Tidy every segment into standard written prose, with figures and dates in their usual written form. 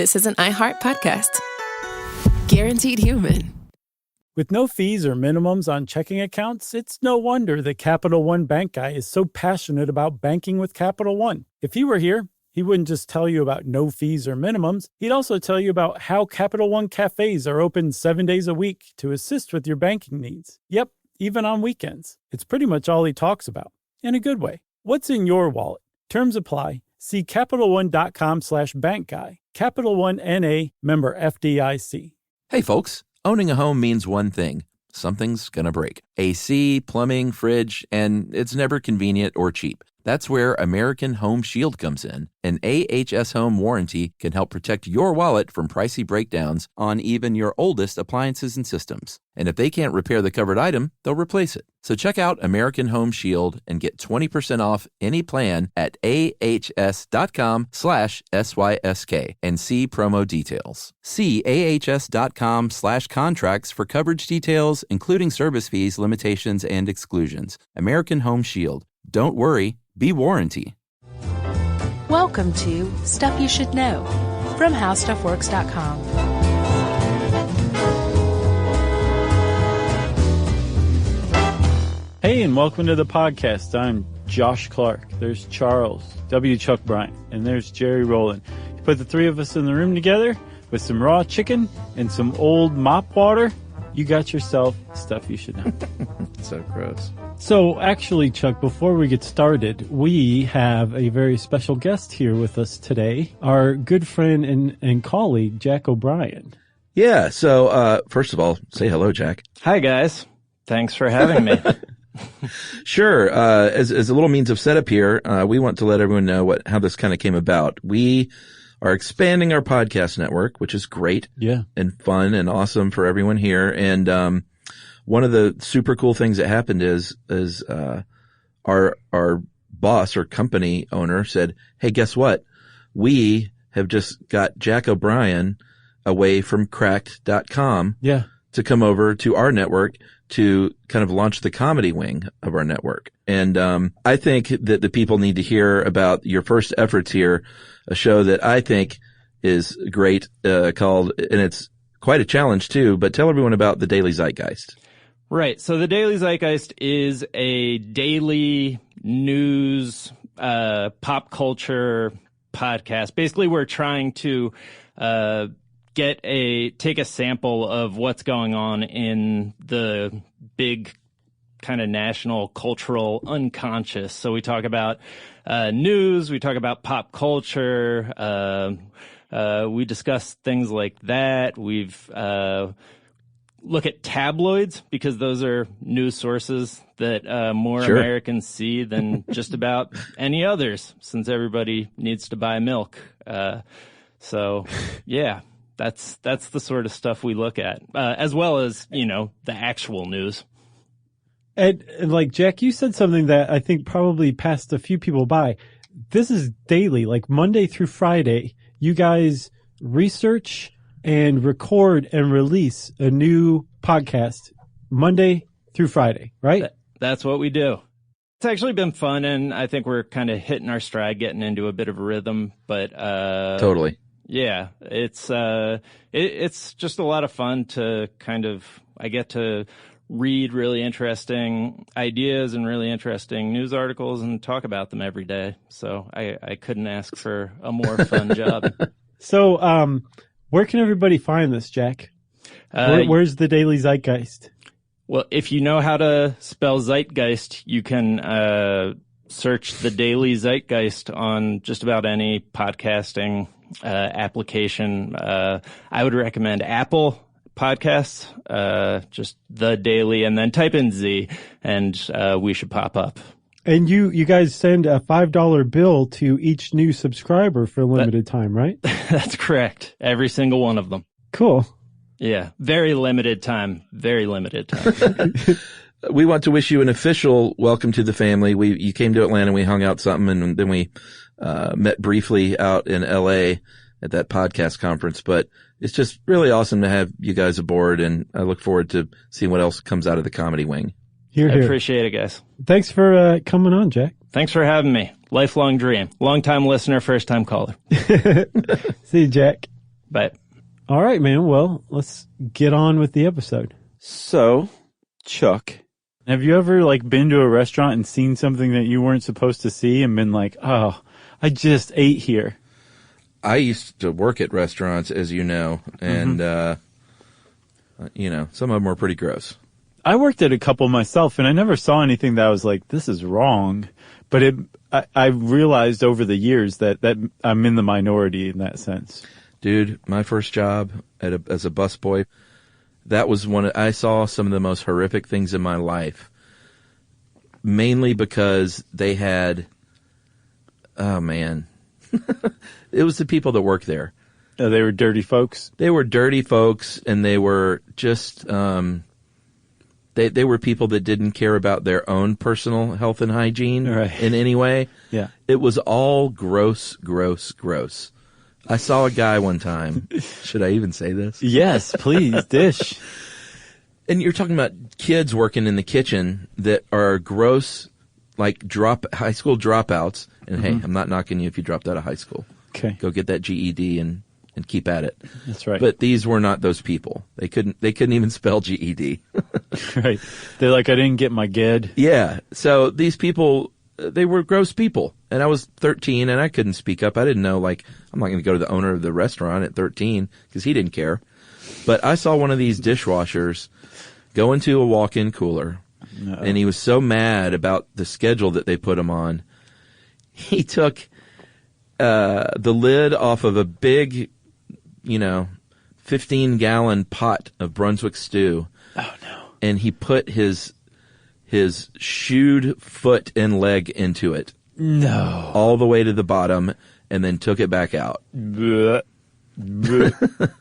this is an iHeart podcast. Guaranteed human. With no fees or minimums on checking accounts, it's no wonder the Capital One Bank guy is so passionate about banking with Capital One. If he were here, he wouldn't just tell you about no fees or minimums. He'd also tell you about how Capital One cafes are open 7 days a week to assist with your banking needs. Yep, even on weekends. It's pretty much all he talks about, in a good way. What's in your wallet? Terms apply. See CapitalOne.com/bankguy. Capital One N.A., member FDIC. Hey folks, owning a home means one thing. Something's gonna break. AC, plumbing, fridge, and it's never convenient or cheap. That's where American Home Shield comes in. An AHS Home warranty can help protect your wallet from pricey breakdowns on even your oldest appliances and systems. And if they can't repair the covered item, they'll replace it. So check out American Home Shield and get 20% off any plan at ahs.com/SYSK and see promo details. See ahs.com/contracts for coverage details, including service fees, limitations, and exclusions. American Home Shield. Don't worry, be warranty. Welcome to Stuff You Should Know from HowStuffWorks.com. Hey, and welcome to the podcast. I'm Josh Clark. There's Charles W. Chuck Bryant, and there's Jerry Rowland. You put the three of us in the room together with some raw chicken and some old mop water, you got yourself Stuff You Should Know. So gross. So actually, Chuck, before we get started, we have a very special guest here with us today, our good friend and colleague, Jack O'Brien. Yeah, so first of all, say hello, Jack. Hi, guys. Thanks for having me. Sure. As a little means of setup here, we want to let everyone know how this kind of came about. We are expanding our podcast network, which is great. Yeah. And fun and awesome for everyone here. And one of the super cool things that happened is our boss or company owner said, "Hey, guess what? We have just got Jack O'Brien away from cracked.com to come over to our network to kind of launch the comedy wing of our network." And I think that the people need to hear about your first efforts here, a show that I think is great, called, and it's quite a challenge too, but tell everyone about the Daily Zeitgeist. Right. So the Daily Zeitgeist is a daily news, pop culture podcast. Basically, we're trying to take a sample of what's going on in the big kind of national cultural unconscious. So we talk about news, we talk about pop culture, we discuss things like that. We've look at tabloids because those are news sources that more Americans see than just about any others, since everybody needs to buy milk. So yeah, that's the sort of stuff we look at, as well as, the actual news. And like, Jack, you said something that I think probably passed a few people by. This is daily, like Monday through Friday. You guys research and record and release a new podcast Monday through Friday, right? That's what we do. It's actually been fun, and I think we're kind of hitting our stride, getting into a bit of a rhythm. But totally, yeah, it's just a lot of fun to I get to read really interesting ideas and really interesting news articles and talk about them every day. So I couldn't ask for a more fun job. So, where can everybody find this, Jack? Where's the Daily Zeitgeist? Well, if you know how to spell Zeitgeist, you can search the Daily Zeitgeist on just about any podcasting application. I would recommend Apple Podcasts, just the Daily, and then type in Z, and we should pop up. And you guys send a $5 bill to each new subscriber for a limited time, right? That's correct. Every single one of them. Cool. Yeah. Very limited time. Very limited time. We want to wish you an official welcome to the family. You came to Atlanta, we hung out something, and then we met briefly out in LA at that podcast conference. But it's just really awesome to have you guys aboard, and I look forward to seeing what else comes out of the comedy wing. I appreciate it, guys. Thanks for coming on, Jack. Thanks for having me. Lifelong dream. Long-time listener, first-time caller. See you, Jack. But All right, man. Well, let's get on with the episode. So, Chuck, Have you ever been to a restaurant and seen something that you weren't supposed to see and been like, oh, I just ate here? I used to work at restaurants, as you know, and, some of them were pretty gross. I worked at a couple myself, and I never saw anything that I was like, this is wrong. But I realized over the years that I'm in the minority in that sense. Dude, my first job as a busboy, that was I saw some of the most horrific things in my life. Mainly because they had, oh man, it was the people that worked there. They were dirty folks. They were dirty folks, and they were just, they were people that didn't care about their own personal health and hygiene in any way. Yeah. It was all gross, gross, gross. I saw a guy one time. Should I even say this? Yes, please, dish. And you're talking about kids working in the kitchen that are gross, like high school dropouts. And hey, I'm not knocking you if you dropped out of high school. Okay. Go get that GED and keep at it. That's right. But these were not those people. They couldn't even spell GED. Right. They're like, I didn't get my GED. Yeah. So these people, they were gross people. And I was 13 and I couldn't speak up. I didn't know, I'm not going to go to the owner of the restaurant at 13 because he didn't care. But I saw one of these dishwashers go into a walk-in cooler. Uh-oh. And he was so mad about the schedule that they put him on. He took the lid off of a big, 15-gallon pot of Brunswick stew. Oh, no. And he put his shoed foot and leg into it. No. All the way to the bottom, and then took it back out. Blech. Blech.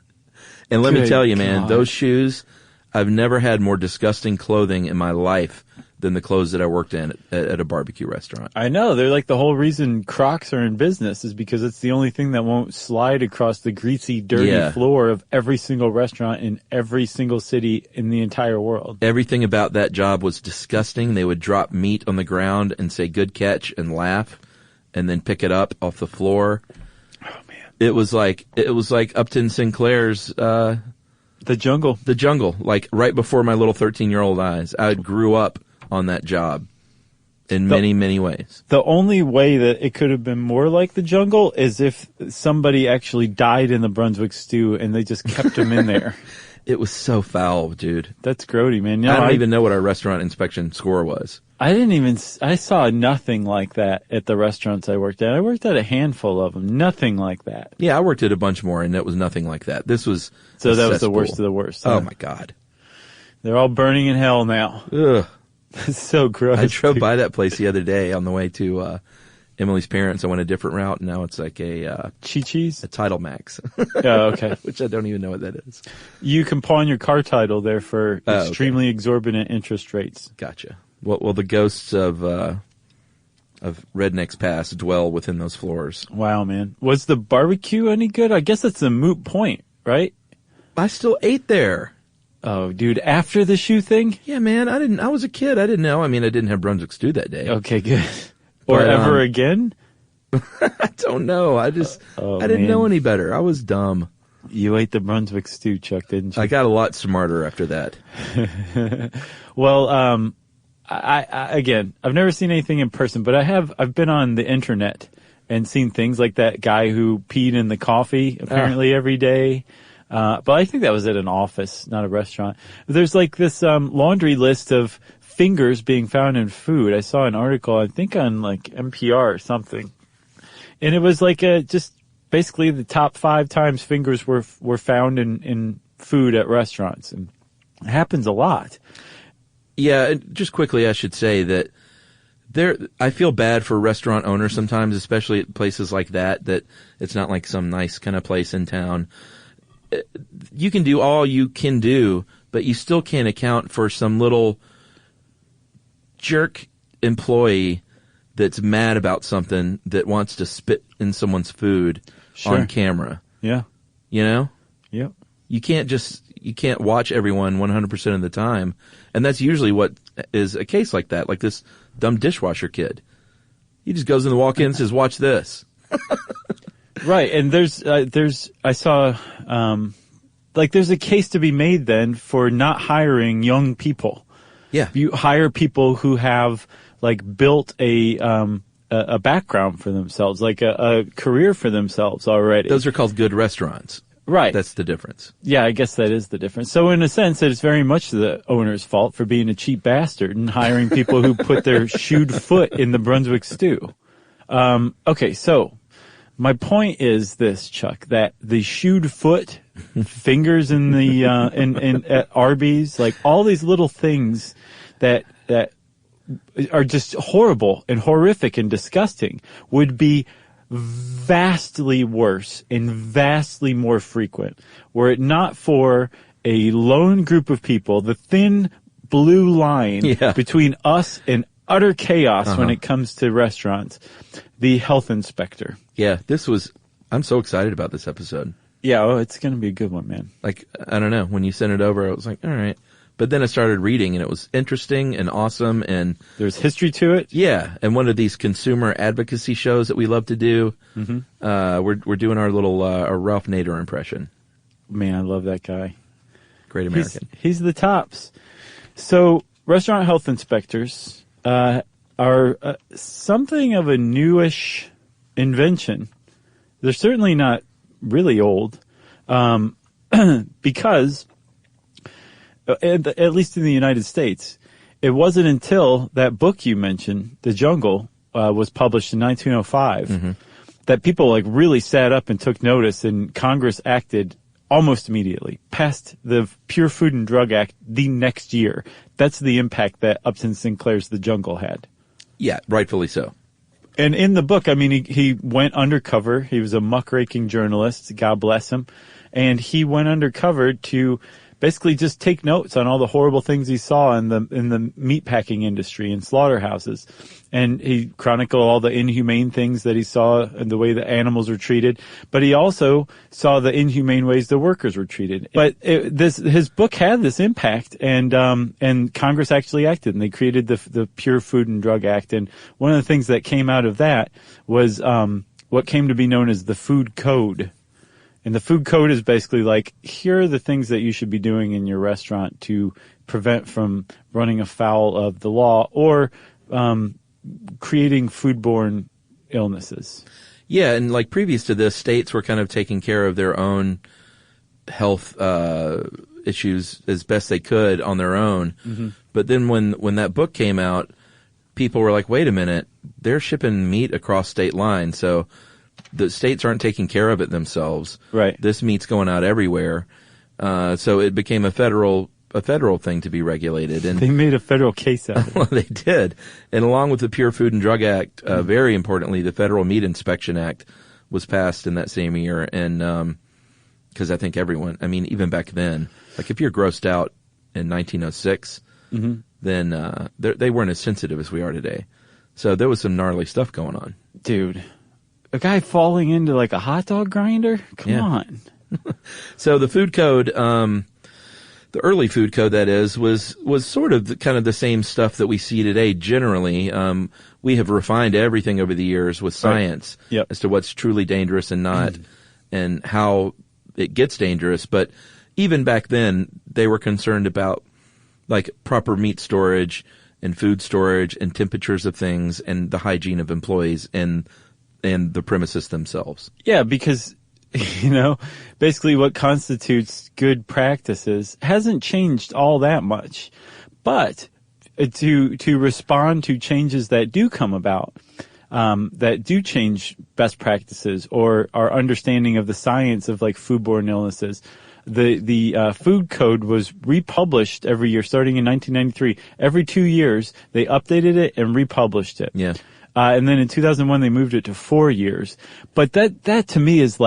And let me tell you, man, God. those shoes, I've never had more disgusting clothing in my life than the clothes that I worked in at a barbecue restaurant. I know. They're like the whole reason Crocs are in business is because it's the only thing that won't slide across the greasy, dirty floor of every single restaurant in every single city in the entire world. Everything about that job was disgusting. They would drop meat on the ground and say, good catch, and laugh, and then pick it up off the floor. Oh, man. It was like Upton Sinclair's, The Jungle. The Jungle, like right before my little 13-year-old eyes. I grew up on that job in many, many ways. The only way that it could have been more like The Jungle is if somebody actually died in the Brunswick stew and they just kept him in there. It was so foul, dude. That's grody, man. I don't even know what our restaurant inspection score was. I saw nothing like that at the restaurants I worked at. I worked at a handful of them. Nothing like that. Yeah, I worked at a bunch more, and it was nothing like that. This was So that was the worst of the worst. Oh, my God. They're all burning in hell now. Ugh. It's so gross. I drove by that place the other day on the way to Emily's parents. I went a different route, and now it's like a Chi-Chi's? a Title Max. Oh, okay. Which I don't even know what that is. You can pawn your car title there for extremely exorbitant interest rates. Gotcha. Well, the ghosts of Redneck's past dwell within those floors. Wow, man. Was the barbecue any good? I guess that's a moot point, right? I still ate there. Oh, dude, after the shoe thing? Yeah, man, I was a kid. I didn't know. I mean, I didn't have Brunswick stew that day. Okay, good. Or But, ever again? I don't know. I didn't know any better. I was dumb. You ate the Brunswick stew, Chuck, didn't you? I got a lot smarter after that. Well, I've never seen anything in person, but I've been on the internet and seen things like that guy who peed in the coffee apparently every day. But I think that was at an office, not a restaurant. There's like this laundry list of fingers being found in food. I saw an article, I think on like NPR or something. And it was like just basically the top 5 times fingers were found in food at restaurants. And it happens a lot. Yeah, and just quickly, I should say that I feel bad for restaurant owners sometimes, especially at places like that it's not like some nice kind of place in town. You can do all you can do, but you still can't account for some little jerk employee that's mad about something that wants to spit in someone's food on camera. Yeah. You know? Yep. You can't watch everyone 100% of the time. And that's usually what is a case like that, like this dumb dishwasher kid. He just goes in the walk-in and says, watch this. Right. And I saw, there's a case to be made then for not hiring young people. Yeah. You hire people who have built a background for themselves, a career for themselves already. Those are called good restaurants. Right. That's the difference. Yeah, I guess that is the difference. So in a sense, it's very much the owner's fault for being a cheap bastard and hiring people who put their shoed foot in the Brunswick stew. Okay, so my point is this, Chuck, that the shoed foot, fingers in the at Arby's, all these little things that are just horrible and horrific and disgusting would be vastly worse and vastly more frequent were it not for a lone group of people, the thin blue line between us and utter chaos when it comes to restaurants, the health inspector. Yeah, I'm so excited about this episode. Yeah, it's going to be a good one, man. I don't know, when you sent it over, I was like, all right. But then I started reading, and it was interesting and awesome, and there's history to it. Yeah, and one of these consumer advocacy shows that we love to do. Mm-hmm. We're doing our little our Ralph Nader impression. Man, I love that guy. Great American. He's the tops. So, restaurant health inspectors are something of a newish invention. They're certainly not really old, because at least in the United States, it wasn't until that book you mentioned, The Jungle, was published in 1905, that people really sat up and took notice, and Congress acted almost immediately, passed the Pure Food and Drug Act the next year. That's the impact that Upton Sinclair's The Jungle had. Yeah, rightfully so. And in the book, I mean, he went undercover. He was a muckraking journalist, God bless him, and he went undercover to basically just take notes on all the horrible things he saw in the meatpacking industry and slaughterhouses. And he chronicled all the inhumane things that he saw and the way the animals were treated. But he also saw the inhumane ways the workers were treated. But his book had this impact, and Congress actually acted, and they created the Pure Food and Drug Act. And one of the things that came out of that was what came to be known as the Food Code. And the food code is basically here are the things that you should be doing in your restaurant to prevent from running afoul of the law or creating foodborne illnesses. Yeah, and previous to this, states were kind of taking care of their own health issues as best they could on their own. Mm-hmm. But then when that book came out, people were like, wait a minute, they're shipping meat across state lines, so the states aren't taking care of it themselves. Right. This meat's going out everywhere. So it became a federal thing to be regulated. And they made a federal case out of it. Well, they did. And along with the Pure Food and Drug Act, very importantly, the Federal Meat Inspection Act was passed in that same year. And, cause I think everyone, even back then, if you're grossed out in 1906, then, they weren't as sensitive as we are today. So there was some gnarly stuff going on. Dude. A guy falling into a hot dog grinder? Come on. So the food code, the early food code that is, was sort of kind of the same stuff that we see today generally. We have refined everything over the years with science as to what's truly dangerous and not, and how it gets dangerous. But even back then, they were concerned about proper meat storage and food storage and temperatures of things and the hygiene of employees and the premises themselves. Yeah, because, basically what constitutes good practices hasn't changed all that much. But to respond to changes that do come about, that do change best practices or our understanding of the science of foodborne illnesses, the food code was republished every year starting in 1993. Every 2 years, they updated it and republished it. Yeah. And then in 2001, they moved it to 4 years. But that to me is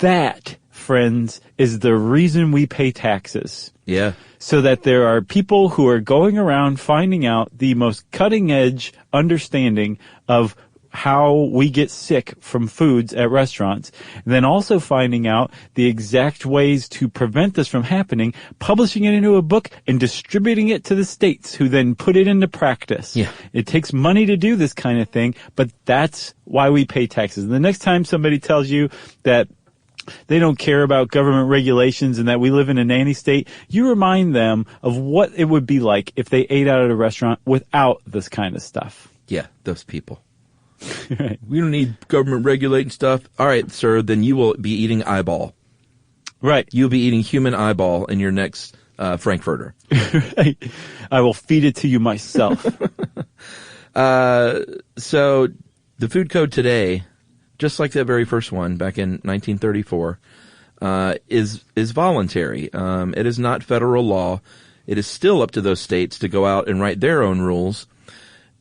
that, friends, is the reason we pay taxes. Yeah. So that there are people who are going around finding out the most cutting edge understanding of how we get sick from foods at restaurants, and then also finding out the exact ways to prevent this from happening, publishing it into a book, and distributing it to the states, who then put it into practice. Yeah. It takes money to do this kind of thing, but that's why we pay taxes. And the next time somebody tells you that they don't care about government regulations and that we live in a nanny state, you remind them of what it would be like if they ate out at a restaurant without this kind of stuff. Yeah, those people. Right. We don't need government regulating stuff. All right, sir, then you will be eating eyeball. Right. You'll be eating human eyeball in your next Frankfurter. Right. I will feed it to you myself. So the food code today, just like that very first one back in 1934, is voluntary. It is not federal law. It is still up to those states to go out and write their own rules.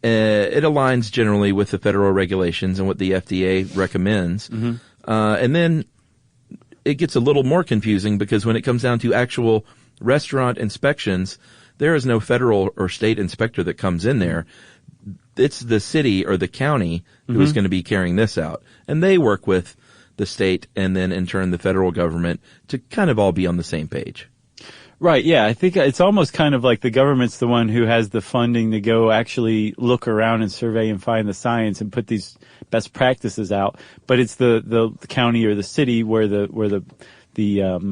It aligns generally with the federal regulations and what the FDA recommends. Mm-hmm. And then it gets a little more confusing because when it comes down to actual restaurant inspections, there is no federal or state inspector that comes in there. It's the city or the county who is going to be carrying this out. And they work with the state and then in turn the federal government to kind of all be on the same page. Right, yeah. I think it's almost kind of like the government's the one who has the funding to go actually look around and survey and find the science and put these best practices out. But it's the county or the city where the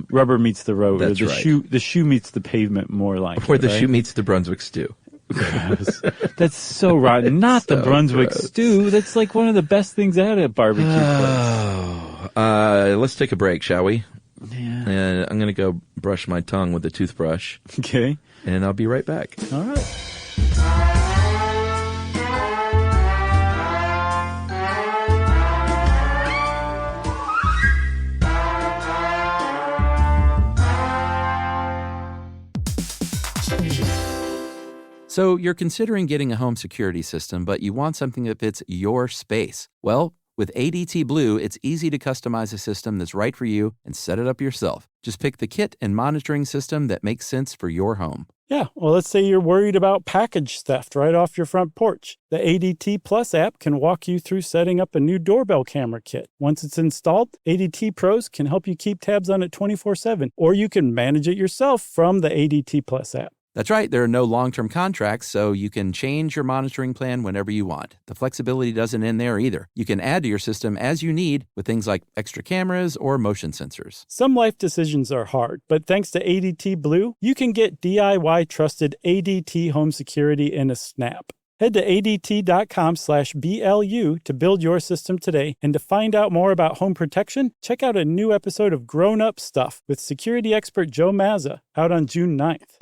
rubber meets the road. That's or right. The shoe meets the pavement more like. Where the right? shoe meets the Brunswick stew. Gross. That's so rotten. Not the Brunswick stew. That's like one of the best things out at a barbecue place. Let's take a break, shall we? Yeah. And I'm going to go brush my tongue with a toothbrush. Okay. And I'll be right back. All right. So you're considering getting a home security system, but you want something that fits your space. Well, with ADT Blue, it's easy to customize a system that's right for you and set it up yourself. Just pick the kit and monitoring system that makes sense for your home. Yeah, well, let's say you're worried about package theft right off your front porch. The ADT Plus app can walk you through setting up a new doorbell camera kit. Once it's installed, ADT Pros can help you keep tabs on it 24/7, or you can manage it yourself from the ADT Plus app. That's right, there are no long-term contracts, so you can change your monitoring plan whenever you want. The flexibility doesn't end there either. You can add to your system as you need with things like extra cameras or motion sensors. Some life decisions are hard, but thanks to ADT Blue, you can get DIY trusted ADT home security in a snap. Head to ADT.com/BLU to build your system today. And to find out more about home protection, check out a new episode of Grown Up Stuff with security expert Joe Mazza out on June 9th.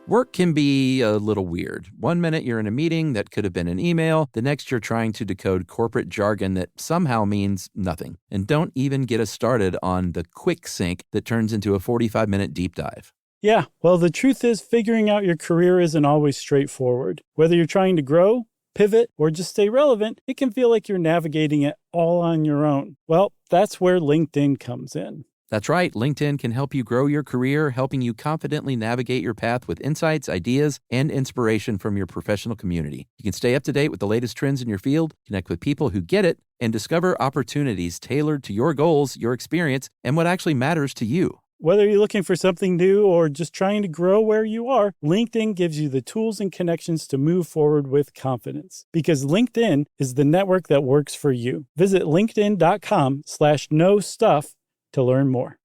Work can be a little weird. One minute you're in a meeting that could have been an email. The next you're trying to decode corporate jargon that somehow means nothing. And don't even get us started on the quick sync that turns into a 45-minute deep dive. Yeah, well, the truth is figuring out your career isn't always straightforward. Whether you're trying to grow, pivot, or just stay relevant, it can feel like you're navigating it all on your own. Well, that's where LinkedIn comes in. That's right. LinkedIn can help you grow your career, helping you confidently navigate your path with insights, ideas, and inspiration from your professional community. You can stay up to date with the latest trends in your field, connect with people who get it, and discover opportunities tailored to your goals, your experience, and what actually matters to you. Whether you're looking for something new or just trying to grow where you are, LinkedIn gives you the tools and connections to move forward with confidence. Because LinkedIn is the network that works for you. Visit linkedin.com/knowstuff to learn more.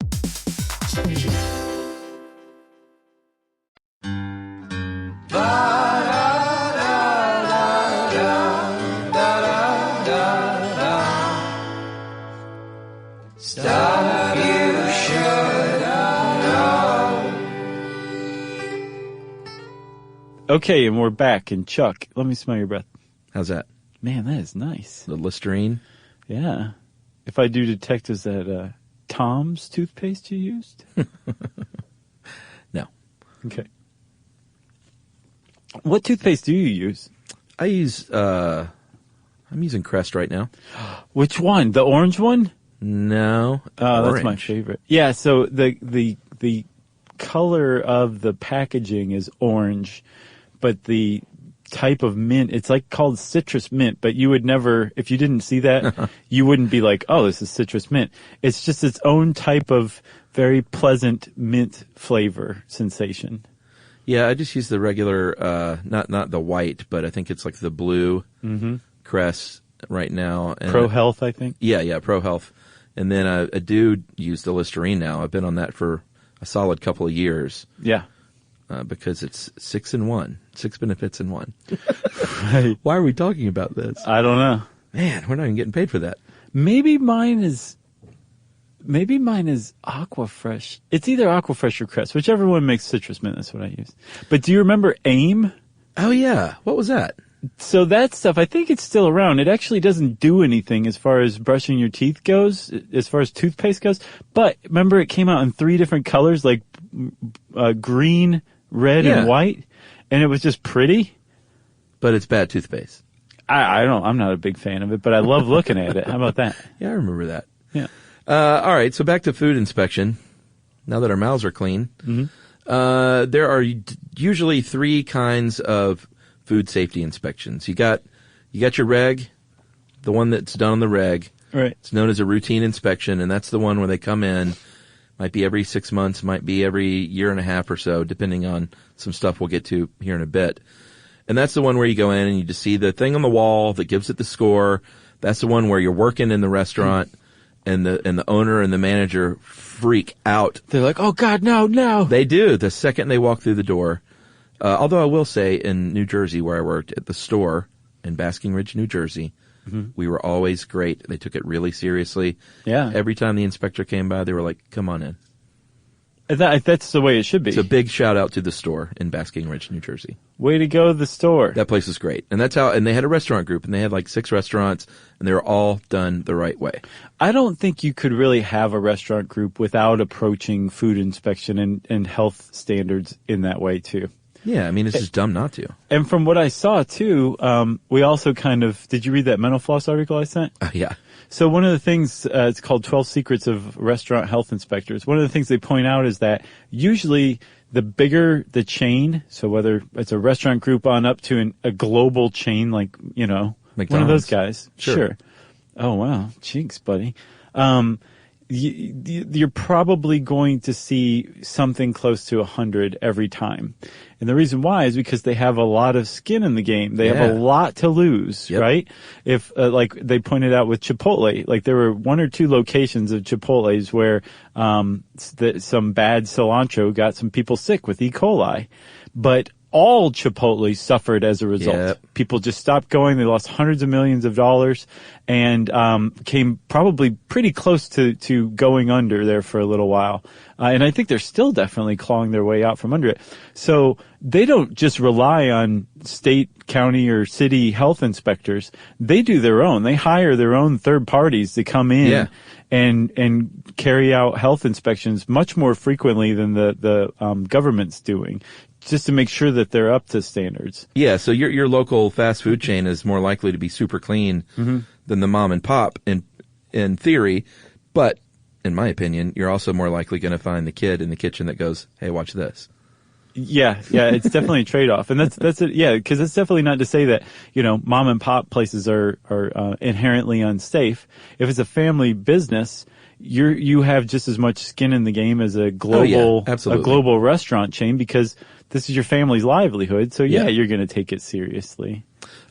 Okay, and we're back. And Chuck, let me smell your breath. How's that? Man, that is nice. The Listerine? Yeah. If I do detect, is that Tom's toothpaste you used? No. Okay. What toothpaste do you use? I use, I'm using Crest right now. Which one? The orange one? No. Oh, that's my favorite. Yeah, so the color of the packaging is orange, but the type of mint, it's like called citrus mint, but you would never, if you didn't see that, you wouldn't be like, oh, this is citrus mint. It's just its own type of very pleasant mint flavor sensation. Yeah, I just use the regular, not the white, but I think it's like the blue crest right now. And Pro Health, I think. Yeah, Pro Health. And then a dude used the Listerine now. I've been on that for a solid couple of years. Yeah. Because it's 6 in 1. 6 benefits in 1. Right. Why are we talking about this? I don't know. Man, we're not even getting paid for that. Maybe mine is Aquafresh. It's either Aquafresh or Crest, whichever one makes citrus mint. That's what I use. But do you remember AIM? Oh, yeah. What was that? So that stuff, I think it's still around. It actually doesn't do anything as far as brushing your teeth goes, as far as toothpaste goes. But remember, it came out in 3 different colors, like green, red, and white, and it was just pretty. But it's bad toothpaste. I'm not a big fan of it, but I love looking at it. How about that? Yeah, I remember that. Yeah. All right, so back to food inspection. Now that our mouths are clean, there are usually 3 kinds of food safety inspections. You got your reg, the one that's done on the reg. Right. It's known as a routine inspection, and that's the one where they come in. Might be every 6 months, might be every year and a half or so, depending on some stuff we'll get to here in a bit. And that's the one where you go in and you just see the thing on the wall that gives it the score. That's the one where you're working in the restaurant and the owner and the manager freak out. They're like, oh God, no. They do the second they walk through the door. Although I will say in New Jersey where I worked at the store in Basking Ridge, New Jersey, we were always great. They took it really seriously. Yeah. Every time the inspector came by, they were like, come on in. That's the way it should be. So big shout out to the store in Basking Ridge, New Jersey. Way to go, the store. That place was great. And and they had a restaurant group and they had like 6 restaurants and they were all done the right way. I don't think you could really have a restaurant group without approaching food inspection and health standards in that way too. Yeah, I mean, it's just dumb not to. And from what I saw too, we also did you read that Mental Floss article I sent? Yeah. So one of the things, it's called 12 Secrets of Restaurant Health Inspectors. One of the things they point out is that usually the bigger the chain, so whether it's a restaurant group on up to a global chain like, McDonald's. one of those guys. Sure. Oh, wow. Cheeks, buddy. You're probably going to see something close to 100 every time. And the reason why is because they have a lot of skin in the game. They have a lot to lose, right? If, like they pointed out with Chipotle, like there were 1 or 2 locations of Chipotle's where, some bad cilantro got some people sick with E. coli. But all Chipotle suffered as a result. Yep. People just stopped going. They lost hundreds of millions of dollars and came probably pretty close to going under there for a little while. And I think they're still definitely clawing their way out from under it. So they don't just rely on state, county, or city health inspectors. They do their own. They hire their own third parties to come in and carry out health inspections much more frequently than the government's doing, just to make sure that they're up to standards. Yeah, so your local fast food chain is more likely to be super clean than the mom and pop in theory, but in my opinion, you're also more likely going to find the kid in the kitchen that goes, "Hey, watch this." Yeah, it's definitely a trade-off. And that's it. Yeah, because it's definitely not to say that, mom and pop places are inherently unsafe. If it's a family business, you have just as much skin in the game as a global restaurant chain, because this is your family's livelihood. So you're going to take it seriously.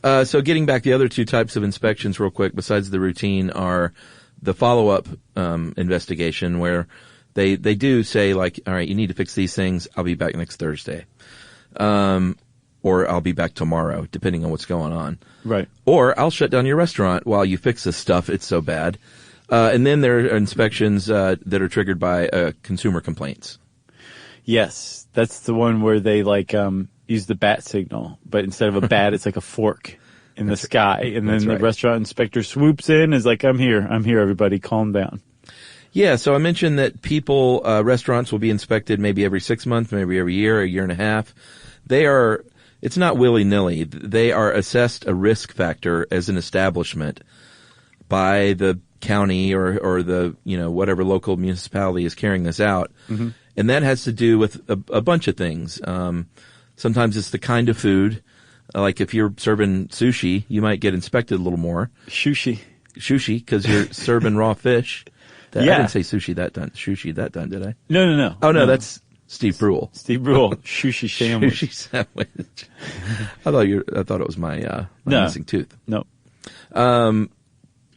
So getting back, the other 2 types of inspections real quick, besides the routine, are the follow-up investigation, where they do say, like, all right, you need to fix these things. I'll be back next Thursday. Or I'll be back tomorrow, depending on what's going on. Right. Or I'll shut down your restaurant while you fix this stuff. It's so bad. And then there are inspections that are triggered by consumer complaints. Yes, that's the one where they use the bat signal, but instead of a bat, it's like a fork in the sky, and then the restaurant inspector swoops in, is like, I'm here, everybody, calm down. Yeah, so I mentioned that restaurants will be inspected maybe every 6 months, maybe every year, a year and a half. It's not willy-nilly. They are assessed a risk factor as an establishment by the county or the, whatever local municipality is carrying this out. And that has to do with a bunch of things. Sometimes it's the kind of food. Like if you're serving sushi, you might get inspected a little more. Sushi, because you're serving raw fish. I Yeah. didn't say sushi that time, did I? No. Oh, no, that's Steve Brule. Steve Brule. Sushi sandwich. Sushi sandwich. I thought it was my No. missing tooth. No.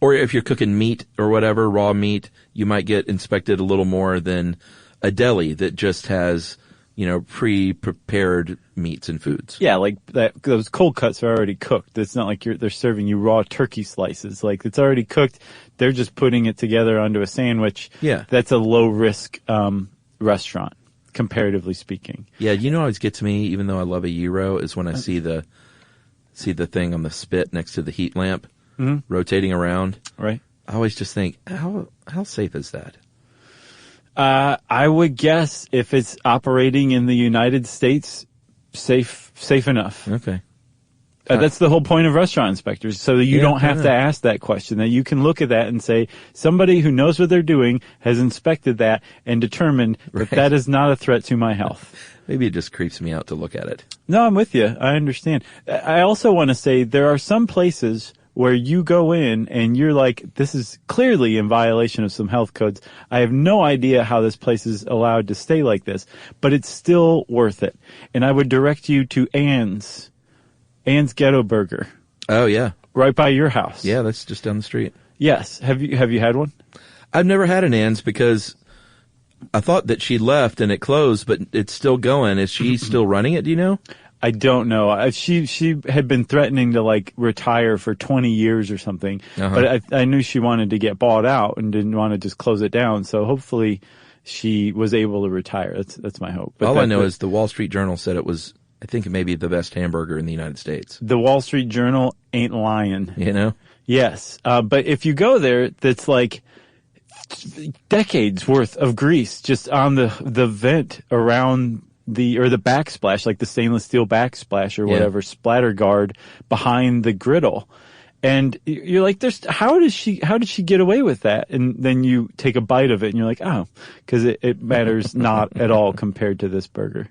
Or if you're cooking meat or whatever, raw meat, you might get inspected a little more than a deli that just has, pre-prepared meats and foods. Yeah, like those cold cuts are already cooked. It's not like they're serving you raw turkey slices. Like it's already cooked. They're just putting it together onto a sandwich. Yeah. That's a low risk restaurant, comparatively speaking. Yeah, what always gets me, even though I love a gyro, is when I see the thing on the spit next to the heat lamp rotating around. Right. I always just think, how safe is that? I would guess if it's operating in the United States, safe enough. Okay. That's the whole point of restaurant inspectors, so that you don't have to ask that question, that you can look at that and say, somebody who knows what they're doing has inspected that and determined that that is not a threat to my health. Maybe it just creeps me out to look at it. No, I'm with you. I understand. I also want to say there are some places where you go in and you're like, this is clearly in violation of some health codes. I have no idea how this place is allowed to stay like this, but it's still worth it. And I would direct you to Ann's Ghetto Burger. Oh, yeah. Right by your house. Yeah, that's just down the street. Yes. Have you had one? I've never had an Ann's because I thought that she left and it closed, but it's still going. Is she still running it, do you know? I don't know. She had been threatening to retire for 20 years or something, but I knew she wanted to get bought out and didn't want to just close it down. So hopefully she was able to retire. That's my hope. But all I know is the Wall Street Journal said it was, I think, maybe the best hamburger in the United States. The Wall Street Journal ain't lying. Yes. But if you go there, that's like decades worth of grease just on the vent around the backsplash, like the stainless steel backsplash or whatever, splatter guard behind the griddle. And you're like, how did she get away with that? And then you take a bite of it and you're like, oh, because it matters not at all compared to this burger.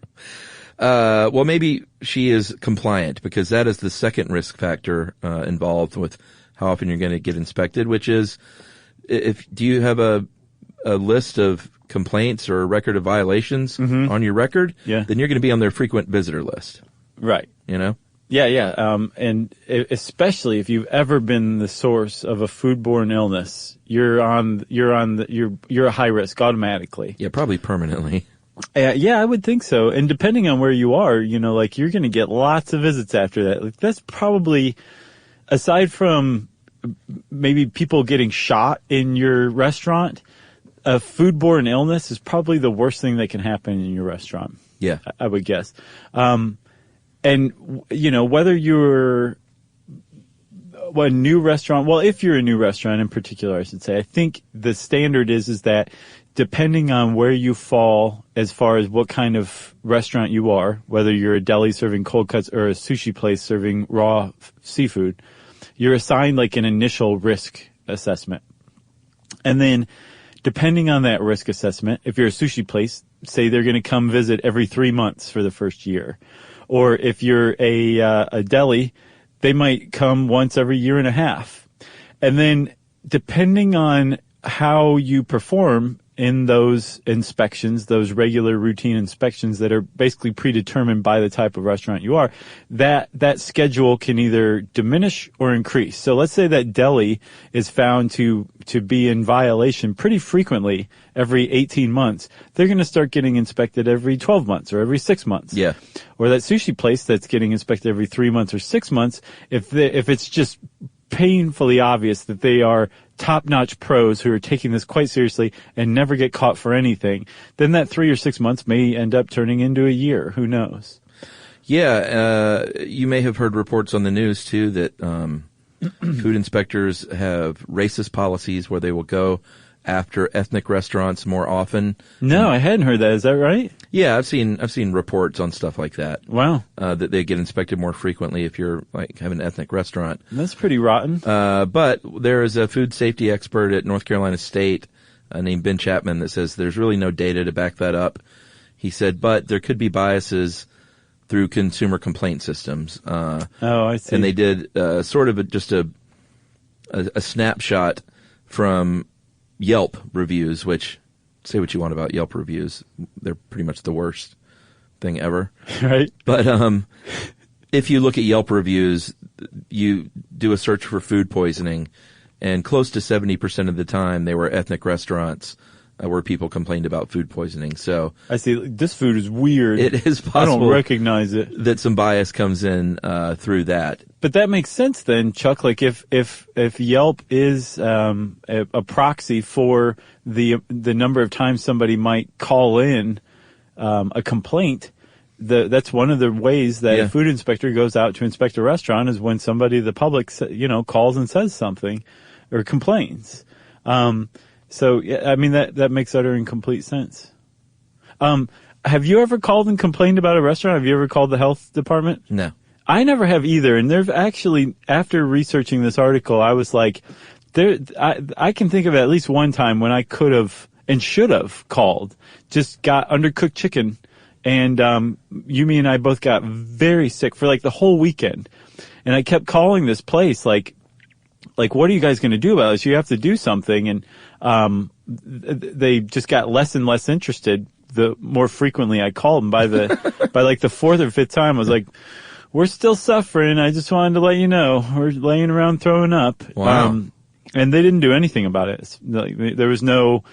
Well, maybe she is compliant, because that is the second risk factor involved with how often you're going to get inspected, which is, do you have a list of complaints or a record of violations on your record? Yeah. Then you're going to be on their frequent visitor list. Right. Yeah. And especially if you've ever been the source of a foodborne illness, you're a high risk automatically. Yeah, probably permanently. Yeah, I would think so. And depending on where you are, you're going to get lots of visits after that. That's probably, aside from maybe people getting shot in your restaurant, a foodborne illness is probably the worst thing that can happen in your restaurant. Yeah. I would guess. And, whether you're a new restaurant, well, if you're a new restaurant in particular, I should say, I think the standard is that depending on where you fall as far as what kind of restaurant you are, whether you're a deli serving cold cuts or a sushi place serving raw seafood, you're assigned an initial risk assessment. And then depending on that risk assessment, if you're a sushi place, say they're going to come visit every 3 months for the first year. Or if you're a deli, they might come once every year and a half. And then depending on how you perform in those inspections, those regular routine inspections that are basically predetermined by the type of restaurant you are, that schedule can either diminish or increase. So let's say that deli is found to be in violation pretty frequently every 18 months. They're going to start getting inspected every 12 months or every 6 months. Yeah. Or that sushi place that's getting inspected every 3 months or 6 months, if it's just painfully obvious that they are top-notch pros who are taking this quite seriously and never get caught for anything, then that 3 or 6 months may end up turning into a year. Who knows? Yeah, you may have heard reports on the news, too, that food inspectors have racist policies where they will go after ethnic restaurants more often. No, I hadn't heard that. Is that right? Yeah, I've seen reports on stuff like that. Wow. That they get inspected more frequently if you're have an ethnic restaurant. That's pretty rotten. But there is a food safety expert at North Carolina State named Ben Chapman that says there's really no data to back that up. He said, but there could be biases through consumer complaint systems. Oh, I see. And they did sort of just a snapshot from Yelp reviews, which, say what you want about Yelp reviews, they're pretty much the worst thing ever. Right. But if you look at Yelp reviews, you do a search for food poisoning, and close to 70% of the time they were ethnic restaurants where people complained about food poisoning. So I see. This food is weird. it is possible I don't recognize it. that some bias comes in through that. But that makes sense then, Chuck. Like if Yelp is a proxy for the number of times somebody might call in a complaint, that's one of the ways that a food inspector goes out to inspect a restaurant is when somebody, the public, calls and says something or complains. So yeah, I mean that makes utter and complete sense. Have you ever called and complained about a restaurant? Have you ever called the health department? No. I never have either. And there's actually, after researching this article, I was like, I can think of at least one time when I could have and should have called, just got undercooked chicken. And, Yumi and I both got very sick for like the whole weekend. And I kept calling this place like, what are you guys going to do about this? You have to do something. And, they just got less and less interested the more frequently I called. And by like the fourth or fifth time, I was like, we're still suffering. I just wanted to let you know we're laying around throwing up. Wow. And they didn't do anything about it. There was no,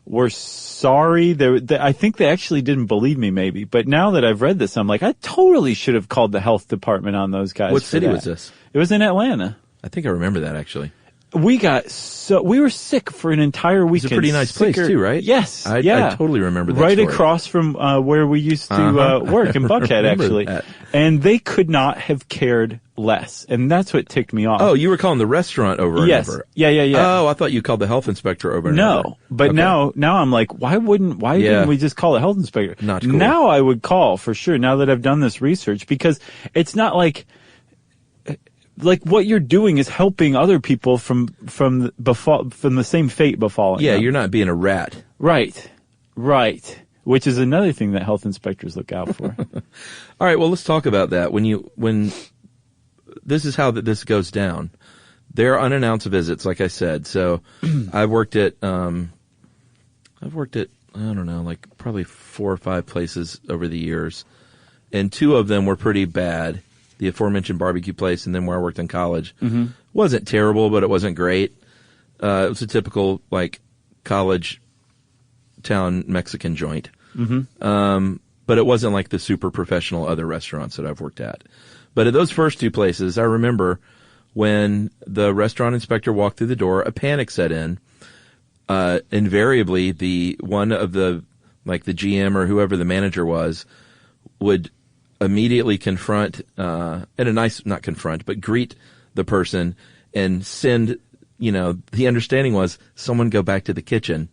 we're sorry. I think they actually didn't believe me maybe. But now that I've read this, I'm like, I totally should have called the health department on those guys. What city was this? It was in Atlanta. I think I remember that actually. We were sick for an entire weekend. It's a pretty nice place too, right? Yes. I totally remember that right story. Across from where we used to work in Buckhead, actually. That. And they could not have cared less. And that's what ticked me off. Oh, you were calling the restaurant over and over. Yeah. Oh, I thought you called the health inspector over and over. No, but Okay. now I'm like, why didn't we just call a health inspector? Not cool. Now I would call for sure, now that I've done this research, because it's not like what you're doing is helping other people from the same fate befalling Yeah, them. you're not being a rat. Right. Which is another thing that health inspectors look out for. All right, well, let's talk about that. When this is how this goes down. They're unannounced visits, like I said. So I've worked at I don't know, like probably 4 or 5 places over the years, and 2 of them were pretty bad. The aforementioned barbecue place, and then where I worked in college. Mm-hmm. Wasn't terrible, but it wasn't great. It was a typical like college town Mexican joint. Mm-hmm. But it wasn't like the super professional other restaurants that I've worked at. But at those first 2 places, I remember when the restaurant inspector walked through the door, a panic set in. Invariably, the one of the GM or whoever the manager was would immediately confront, greet the person and send, the understanding was someone go back to the kitchen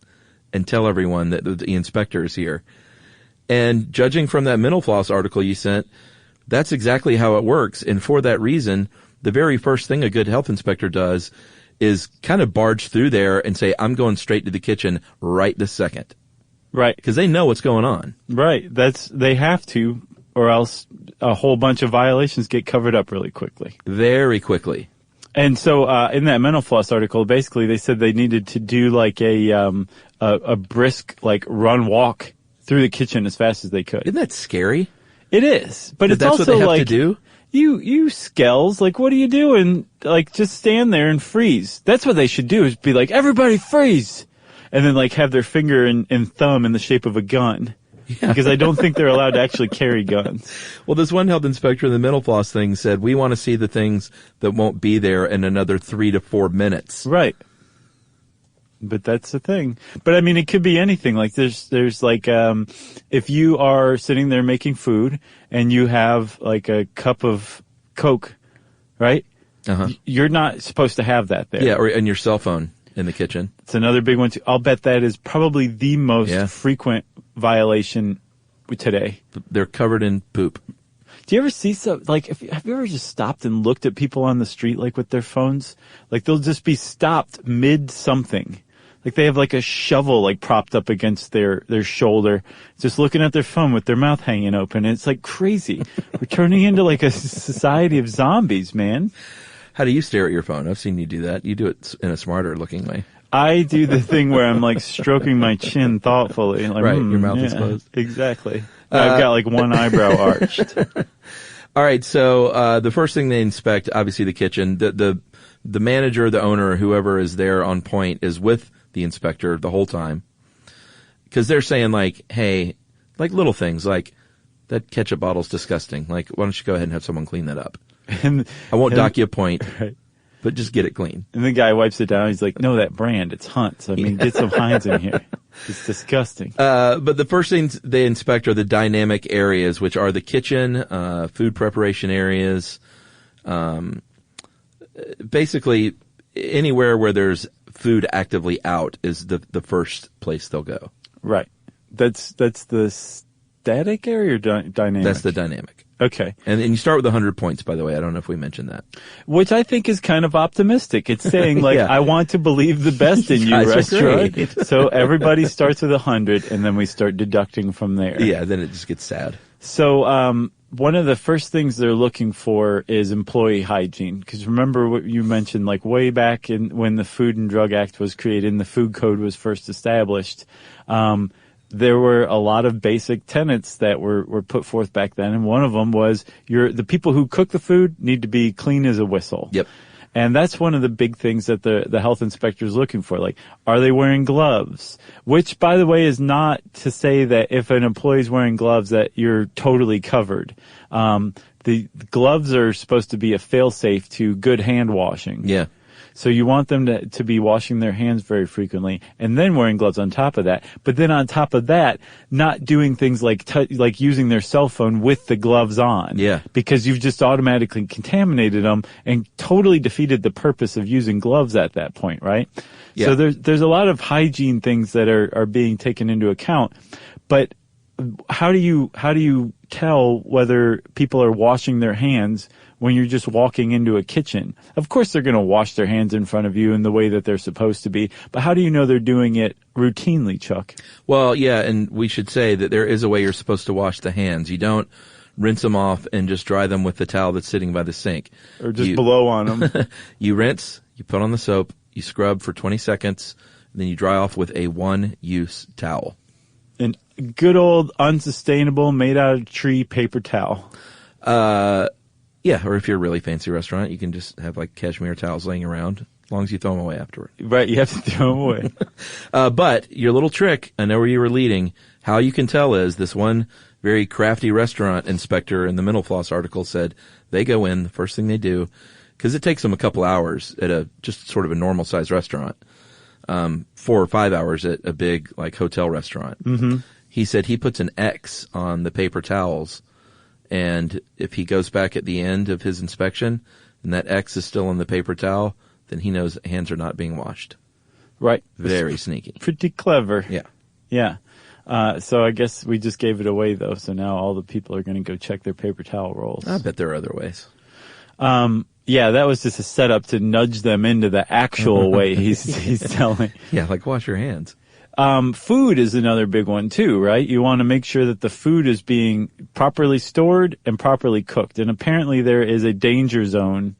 and tell everyone that the inspector is here. And judging from that Mental Floss article you sent, that's exactly how it works. And for that reason, the very first thing a good health inspector does is kind of barge through there and say, I'm going straight to the kitchen right this second. Right. Because they know what's going on. Right. They have to, or else a whole bunch of violations get covered up really quickly. Very quickly. And so, in that Mental Floss article, basically they said they needed to do like a brisk, like walk through the kitchen as fast as they could. Isn't that scary? It is. But it's that's also what they have like, to do? You skells, like what are you doing? Like just stand there and freeze. That's what they should do, is be like, everybody freeze! And then like have their finger and thumb in the shape of a gun. Yeah. Because I don't think they're allowed to actually carry guns. Well, this one health inspector in the Mental Floss thing said, we want to see the things that won't be there in another 3 to 4 minutes. Right. But that's the thing. But I mean, it could be anything. Like there's like, if you are sitting there making food and you have like a cup of Coke, right? Uh-huh. You're not supposed to have that there. Yeah, and your cell phone in the kitchen. It's another big one too. I'll bet that is probably the most frequent violation today. They're covered in poop. Do you ever see have you ever just stopped and looked at people on the street like with their phones? Like they'll just be stopped mid something. Like they have like a shovel like propped up against their shoulder, just looking at their phone with their mouth hanging open. And it's like crazy. We're turning into like a society of zombies, man. How do you stare at your phone? I've seen you do that. You do it in a smarter looking way. I do the thing where I'm like stroking my chin thoughtfully. Like, right, your mouth is closed. Exactly. I've got like one eyebrow arched. All right, so the first thing they inspect, obviously the kitchen. The manager, the owner, whoever is there on point is with the inspector the whole time. Because they're saying like, hey, like little things like that ketchup bottle's disgusting. Like, why don't you go ahead and have someone clean that up? I won't dock you a point, right. but just get it clean. And the guy wipes it down. He's like, no, that brand, it's Hunt's. I mean, get some Heinz in here. It's disgusting. But the first things they inspect are the dynamic areas, which are the kitchen, food preparation areas, basically anywhere where there's food actively out is the first place they'll go. Right. That's the static area or dynamic? That's the dynamic. Okay. And you start with 100 points, by the way. I don't know if we mentioned that. Which I think is kind of optimistic. It's saying like, Yeah. I want to believe the best in you, Guys are restaurant. great. So everybody starts with 100 and then we start deducting from there. Yeah, then it just gets sad. So, one of the first things they're looking for is employee hygiene. Because remember what you mentioned, like way back when the Food and Drug Act was created and the Food Code was first established, there were a lot of basic tenets that were put forth back then. And one of them was the people who cook the food need to be clean as a whistle. Yep. And that's one of the big things that the health inspector is looking for. Like, are they wearing gloves? Which, by the way, is not to say that if an employee's wearing gloves that you're totally covered. The gloves are supposed to be a fail-safe to good hand washing. Yeah. So you want them to be washing their hands very frequently and then wearing gloves on top of that. But then on top of that, not doing things like using their cell phone with the gloves on. Yeah. Because you've just automatically contaminated them and totally defeated the purpose of using gloves at that point, right? Yeah. So there's a lot of hygiene things that are being taken into account. But how do you tell whether people are washing their hands when you're just walking into a kitchen? Of course they're going to wash their hands in front of you in the way that they're supposed to be, but how do you know they're doing it routinely, Chuck? Well, yeah, and we should say that there is a way you're supposed to wash the hands. You don't rinse them off and just dry them with the towel that's sitting by the sink. Or just blow on them. You rinse, you put on the soap, you scrub for 20 seconds, and then you dry off with a one-use towel. An good old unsustainable made out of tree paper towel. Yeah, or if you're a really fancy restaurant, you can just have like cashmere towels laying around as long as you throw them away afterward. Right, you have to throw them away. But your little trick, I know where you were leading, how you can tell is this one very crafty restaurant inspector in the Mental Floss article said they go in, the first thing they do, because it takes them a couple hours at just sort of a normal sized restaurant, 4 or 5 hours at a big like hotel restaurant. Mm-hmm. He said he puts an X on the paper towels. And if he goes back at the end of his inspection and that X is still on the paper towel, then he knows hands are not being washed. Right. Very sneaky. Pretty clever. Yeah. Yeah. So I guess we just gave it away though. So now all the people are going to go check their paper towel rolls. I bet there are other ways. Yeah, that was just a setup to nudge them into the actual way he's telling. Yeah, like wash your hands. Food is another big one too, right? You want to make sure that the food is being properly stored and properly cooked. And apparently there is a danger zone,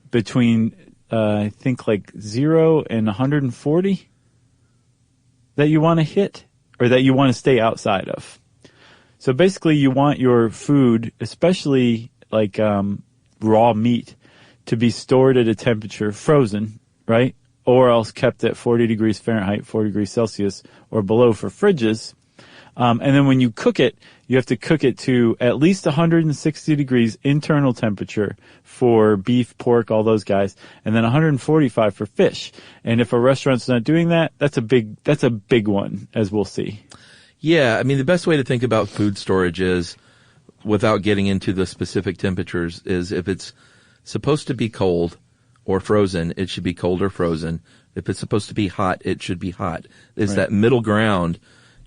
between, I think like 0 and 140 that you want to hit or that you want to stay outside of. So basically you want your food, especially like, raw meat, to be stored at a temperature, frozen, right? Or else kept at 40 degrees Fahrenheit, 40 degrees Celsius, or below for fridges. And then when you cook it, you have to cook it to at least 160 degrees internal temperature for beef, pork, all those guys, and then 145 for fish. And if a restaurant's not doing that, that's a big one, as we'll see. Yeah, I mean, the best way to think about food storage is, without getting into the specific temperatures, is if it's supposed to be cold or frozen, it should be cold or frozen. If it's supposed to be hot, it should be hot. It's right. That middle ground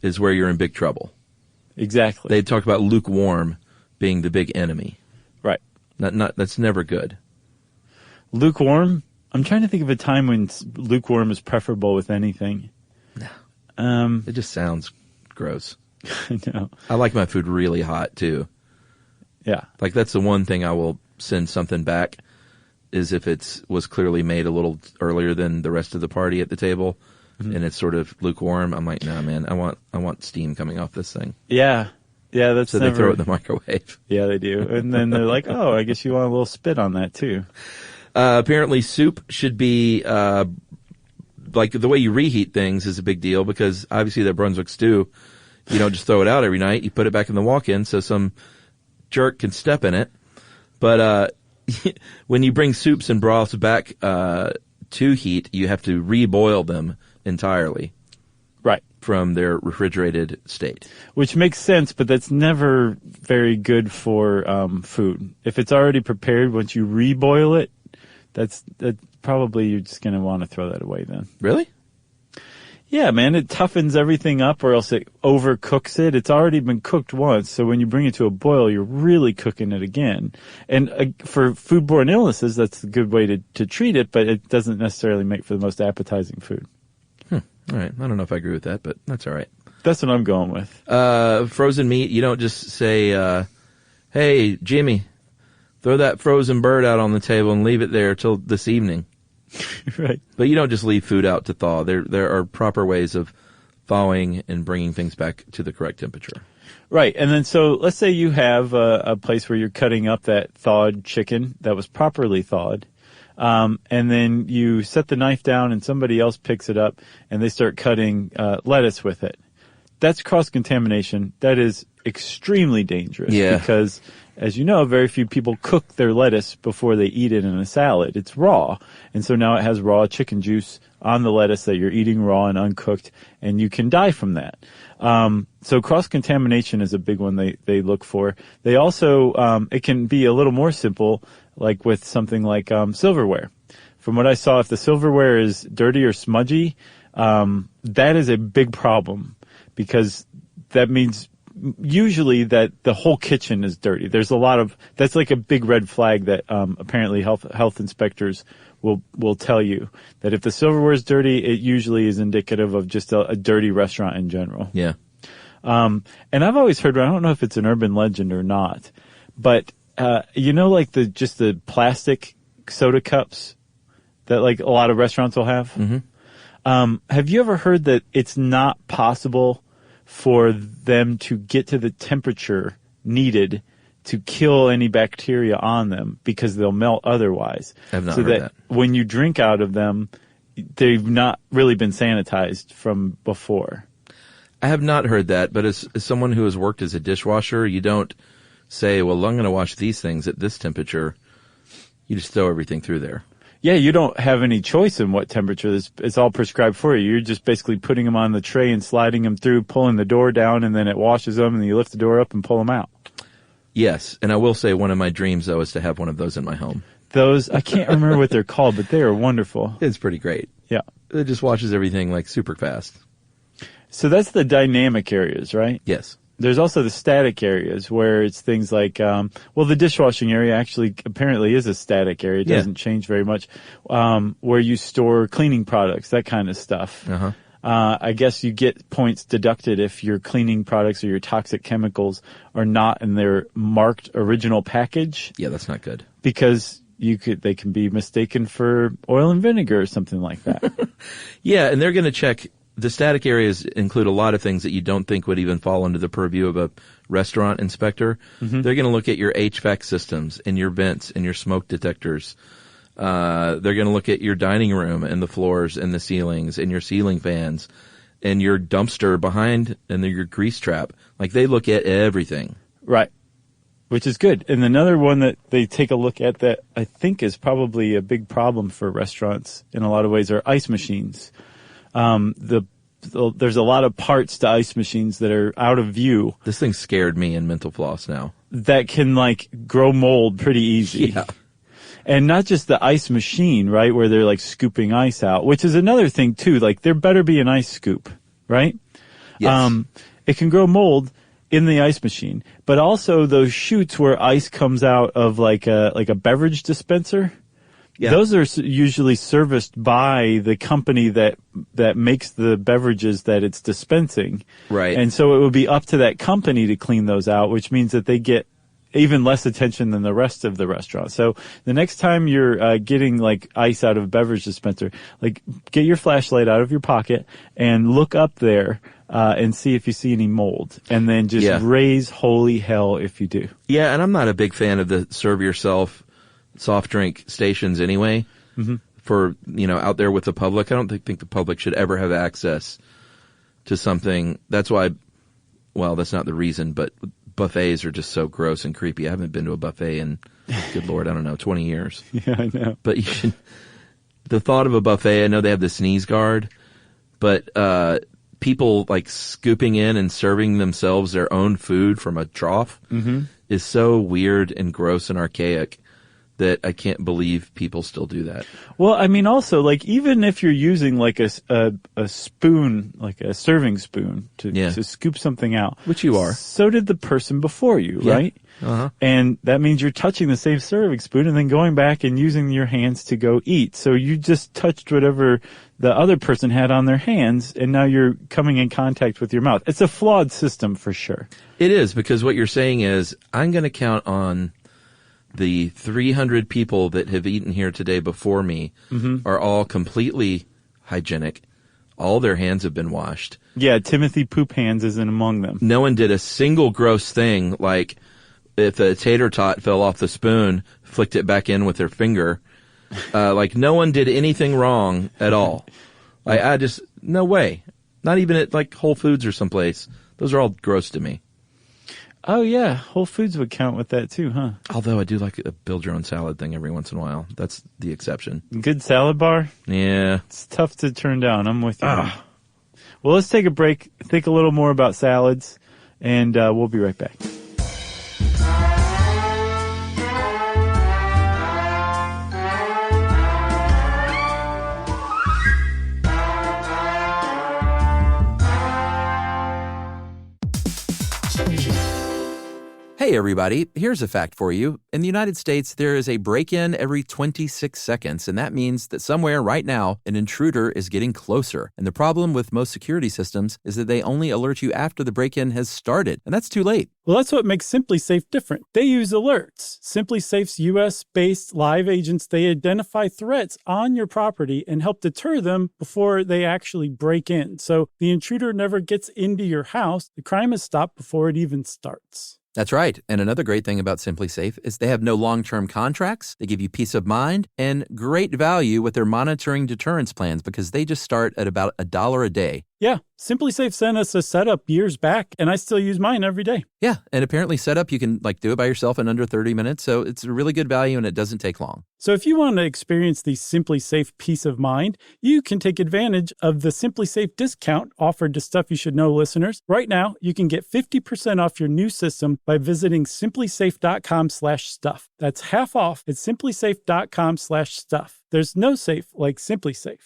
is where you're in big trouble. Exactly. They talk about lukewarm being the big enemy. Right. That's never good. Lukewarm I'm trying to think of a time when lukewarm is preferable with anything. No. It just sounds gross. I know. I like my food really hot too. Yeah. Like that's the one thing I will send something back is if was clearly made a little earlier than the rest of the party at the table and it's sort of lukewarm. I'm like, nah, man, I want steam coming off this thing. Yeah. Yeah, that's so they throw it in the microwave. Yeah, they do. And then they're like, oh, I guess you want a little spit on that too. Apparently soup should be, like the way you reheat things is a big deal because obviously that Brunswick stew, you don't just throw it out every night. You put it back in the walk-in so some jerk can step in it. But, when you bring soups and broths back, to heat, you have to reboil them entirely. Right. From their refrigerated state. Which makes sense, but that's never very good for food. If it's already prepared, once you reboil it, that probably you're just going to want to throw that away then. Really? Yeah, man, it toughens everything up or else it overcooks it. It's already been cooked once, so when you bring it to a boil, you're really cooking it again. And for foodborne illnesses, that's a good way to treat it, but it doesn't necessarily make for the most appetizing food. All right. I don't know if I agree with that, but that's all right. That's what I'm going with. Frozen meat, you don't just say, hey, Jimmy, throw that frozen bird out on the table and leave it there till this evening. Right. But you don't just leave food out to thaw. There are proper ways of thawing and bringing things back to the correct temperature. Right. And then so let's say you have a place where you're cutting up that thawed chicken that was properly thawed. And then you set the knife down and somebody else picks it up and they start cutting lettuce with it. That's cross-contamination. That is extremely dangerous. Yeah. Because, as you know, very few people cook their lettuce before they eat it in a salad. It's raw. And so now it has raw chicken juice on the lettuce that you're eating raw and uncooked, and you can die from that. So cross-contamination is a big one they look for. They also, it can be a little more simple, like with something like silverware. From what I saw, if the silverware is dirty or smudgy, that is a big problem because that means usually that the whole kitchen is dirty. There's a lot of, that's like a big red flag that apparently health inspectors will tell you that if the silverware is dirty, it usually is indicative of just a dirty restaurant in general. Yeah. And I've always heard, I don't know if it's an urban legend or not, but you know, like the plastic soda cups that like a lot of restaurants will have? Mm-hmm. Have you ever heard that it's not possible for them to get to the temperature needed to kill any bacteria on them because they'll melt otherwise? I've not so heard that. When you drink out of them, they've not really been sanitized from before. I have not heard that, but as someone who has worked as a dishwasher, you don't say, well, I'm going to wash these things at this temperature. You just throw everything through there. Yeah, you don't have any choice in what temperature. It's all prescribed for you. You're just basically putting them on the tray and sliding them through, pulling the door down, and then it washes them, and you lift the door up and pull them out. Yes, and I will say one of my dreams, though, is to have one of those in my home. Those, I can't remember what they're called, but they are wonderful. It's pretty great. Yeah. It just washes everything like super fast. So that's the dynamic areas, right? Yes. There's also the static areas where it's things like, the dishwashing area actually apparently is a static area. It doesn't change very much. Where you store cleaning products, that kind of stuff. Uh-huh. I guess you get points deducted if your cleaning products or your toxic chemicals are not in their marked original package. Yeah, that's not good. Because they can be mistaken for oil and vinegar or something like that. Yeah, and they're going to check. The static areas include a lot of things that you don't think would even fall under the purview of a restaurant inspector. Mm-hmm. They're going to look at your HVAC systems and your vents and your smoke detectors. They're going to look at your dining room and the floors and the ceilings and your ceiling fans and your dumpster behind and your grease trap. Like they look at everything. Right. Which is good. And another one that they take a look at that I think is probably a big problem for restaurants in a lot of ways are ice machines. There's a lot of parts to ice machines that are out of view. This thing scared me in mental floss now. That can like grow mold pretty easy. Yeah. And not just the ice machine, right, where they're like scooping ice out, which is another thing too. Like there better be an ice scoop, right? Yes. It can grow mold in the ice machine, but also those chutes where ice comes out of like a beverage dispenser. Yeah. Those are usually serviced by the company that makes the beverages that it's dispensing. Right. And so it would be up to that company to clean those out, which means that they get even less attention than the rest of the restaurant. So the next time you're getting like ice out of a beverage dispenser, like get your flashlight out of your pocket and look up there and see if you see any mold, and then just raise holy hell if you do. Yeah, and I'm not a big fan of the serve yourself soft drink stations anyway. Mm-hmm. For, out there with the public. I don't think the public should ever have access to something. That's why, well, that's not the reason, but buffets are just so gross and creepy. I haven't been to a buffet in, good Lord, I don't know, 20 years. Yeah, I know. But the thought of a buffet, I know they have the sneeze guard, but people like scooping in and serving themselves their own food from a trough is so weird and gross and archaic that I can't believe people still do that. Well, I mean, also, like, even if you're using like a spoon, like a serving spoon to scoop something out. Which you are. So did the person before you, right? Uh-huh. And that means you're touching the same serving spoon and then going back and using your hands to go eat. So you just touched whatever the other person had on their hands, and now you're coming in contact with your mouth. It's a flawed system for sure. It is, because what you're saying is, I'm going to count on the 300 people that have eaten here today before me are all completely hygienic. All their hands have been washed. Yeah, Timothy Poop Hands isn't among them. No one did a single gross thing, like if a tater tot fell off the spoon, flicked it back in with their finger. Like no one did anything wrong at all. I just, no way. Not even at like Whole Foods or someplace. Those are all gross to me. Oh, yeah. Whole Foods would count with that, too, huh? Although I do like a build-your-own-salad thing every once in a while. That's the exception. Good salad bar? Yeah. It's tough to turn down. I'm with you. Well, let's take a break, think a little more about salads, and we'll be right back. Hey everybody, here's a fact for you. In the United States, there is a break-in every 26 seconds, and that means that somewhere right now, an intruder is getting closer. And the problem with most security systems is that they only alert you after the break-in has started, and that's too late. Well, that's what makes SimpliSafe different. They use alerts. SimpliSafe's U.S.-based live agents, they identify threats on your property and help deter them before they actually break in. So the intruder never gets into your house. The crime is stopped before it even starts. That's right. And another great thing about SimpliSafe is they have no long-term contracts. They give you peace of mind and great value with their monitoring deterrence plans because they just start at about $1 a day. Yeah, SimpliSafe sent us a setup years back, and I still use mine every day. Yeah, and apparently setup, you can do it by yourself in under 30 minutes, so it's a really good value and it doesn't take long. So if you want to experience the SimpliSafe peace of mind, you can take advantage of the SimpliSafe discount offered to Stuff You Should Know listeners. Right now, you can get 50% off your new system by visiting simplisafe.com/stuff. That's half off at simplisafe.com/stuff. There's no safe like SimpliSafe.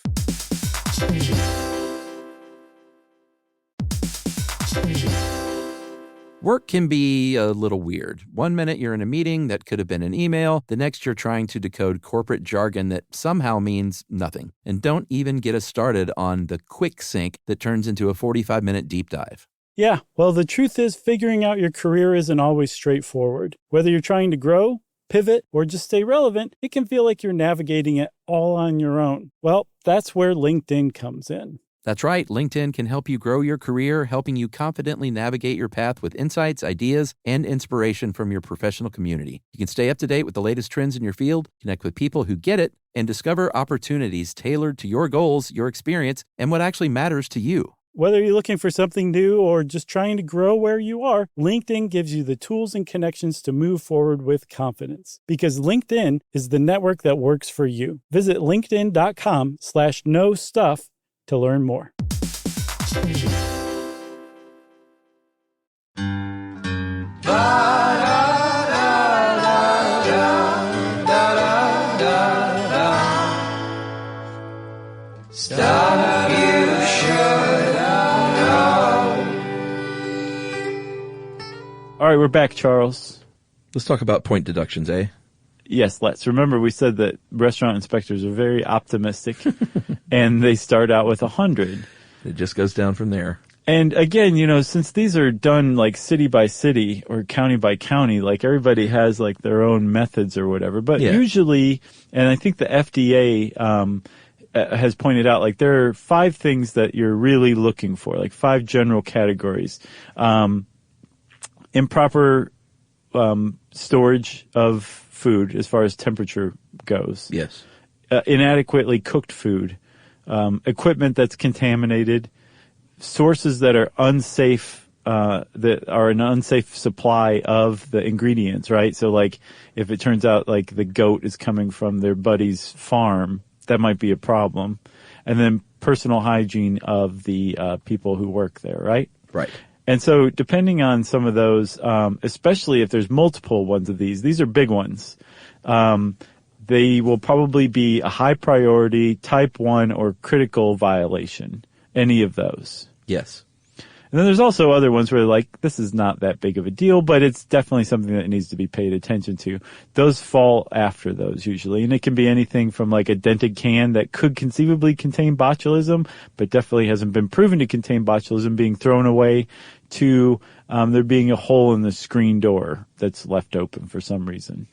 Work can be a little weird. One minute you're in a meeting that could have been an email. The next you're trying to decode corporate jargon that somehow means nothing. And don't even get us started on the quick sync that turns into a 45-minute deep dive. Yeah, well, the truth is figuring out your career isn't always straightforward. Whether you're trying to grow, pivot, or just stay relevant, it can feel like you're navigating it all on your own. Well, that's where LinkedIn comes in. That's right. LinkedIn can help you grow your career, helping you confidently navigate your path with insights, ideas, and inspiration from your professional community. You can stay up to date with the latest trends in your field, connect with people who get it, and discover opportunities tailored to your goals, your experience, and what actually matters to you. Whether you're looking for something new or just trying to grow where you are, LinkedIn gives you the tools and connections to move forward with confidence. Because LinkedIn is the network that works for you. Visit linkedin.com/knowstuff to learn more. Stuff you should know. All right, we're back, Charles. Let's talk about point deductions, eh? Yes, let's. Remember, we said that restaurant inspectors are very optimistic, and they start out with 100. It just goes down from there. And again, since these are done like city by city or county by county, like everybody has like their own methods or whatever. But usually, and I think the FDA has pointed out, like there are 5 things that you're really looking for, like 5 general categories. Improper storage of food as far as temperature goes. Yes. Inadequately cooked food. Equipment that's contaminated. Sources that are unsafe, that are an unsafe supply of the ingredients, right? So like if it turns out like the goat is coming from their buddy's farm, that might be a problem. And then personal hygiene of the people who work there, right? Right. And so depending on some of those, especially if there's multiple ones of these are big ones. They will probably be a high priority type 1 or critical violation. Any of those. Yes. And then there's also other ones where like, this is not that big of a deal, but it's definitely something that needs to be paid attention to. Those fall after those usually. And it can be anything from like a dented can that could conceivably contain botulism, but definitely hasn't been proven to contain botulism being thrown away, to there being a hole in the screen door that's left open for some reason.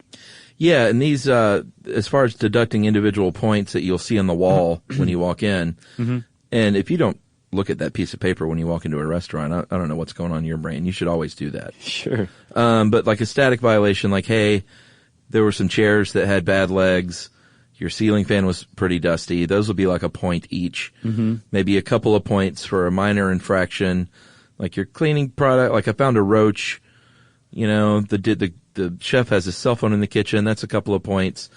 Yeah, and these, as far as deducting individual points that you'll see on the wall when you walk in, and if you don't look at that piece of paper when you walk into a restaurant, I don't know what's going on in your brain. You should always do that. Sure. But like a static violation, like, hey, there were some chairs that had bad legs, your ceiling fan was pretty dusty, those will be like a point each. Maybe a couple of points for a minor infraction, like your cleaning product, like I found a roach, the chef has his cell phone in the kitchen, that's a couple of points,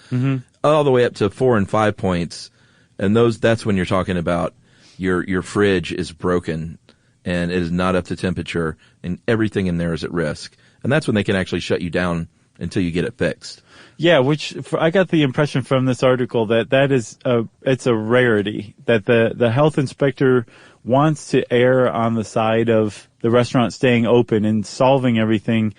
all the way up to 4 and 5 points. And that's when you're talking about your fridge is broken and it is not up to temperature and everything in there is at risk. And that's when they can actually shut you down until you get it fixed. Yeah, I got the impression from this article that is it's a rarity, that the health inspector wants to err on the side of the restaurant staying open and solving everything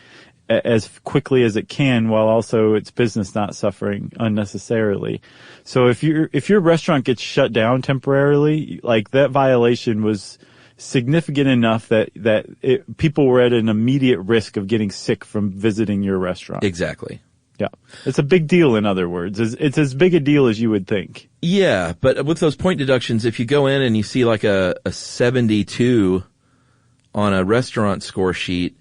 as quickly as it can, while also its business not suffering unnecessarily. So if your restaurant gets shut down temporarily, like that violation was significant enough that people were at an immediate risk of getting sick from visiting your restaurant. Exactly. Yeah. It's a big deal, in other words. It's as big a deal as you would think. Yeah, but with those point deductions, if you go in and you see like a 72 on a restaurant score sheet,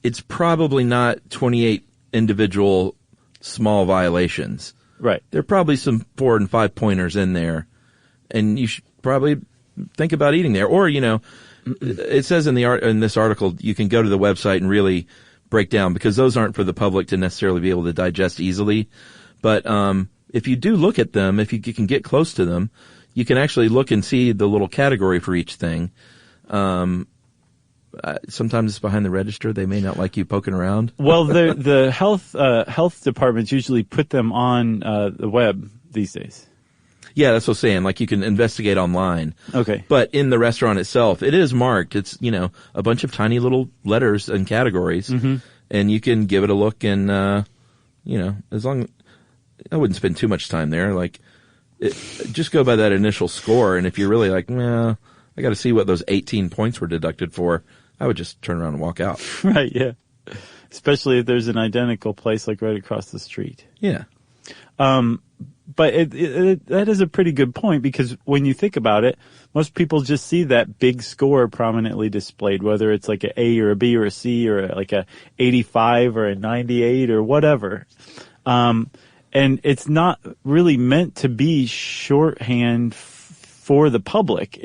it's probably not 28 individual small violations. Right. There are probably some 4 and 5 pointers in there, and you should probably think about eating there. Or, it says in this article, you can go to the website and really break down, because those aren't for the public to necessarily be able to digest easily. But if you do look at them, if you can get close to them, you can actually look and see the little category for each thing. Sometimes it's behind the register. They may not like you poking around. Well, the health departments usually put them on the web these days. Yeah, that's what I'm saying. Like you can investigate online. Okay. But in the restaurant itself, it is marked. It's, a bunch of tiny little letters and categories. And you can give it a look and, as long, I wouldn't spend too much time there. Like, just go by that initial score. And if you're really like, I got to see what those 18 points were deducted for, I would just turn around and walk out. Right, yeah. Especially if there's an identical place like right across the street. Yeah. But that is a pretty good point, because when you think about it, most people just see that big score prominently displayed, whether it's like an A or a B or a C or like a 85 or a 98 or whatever. And it's not really meant to be shorthand for the public.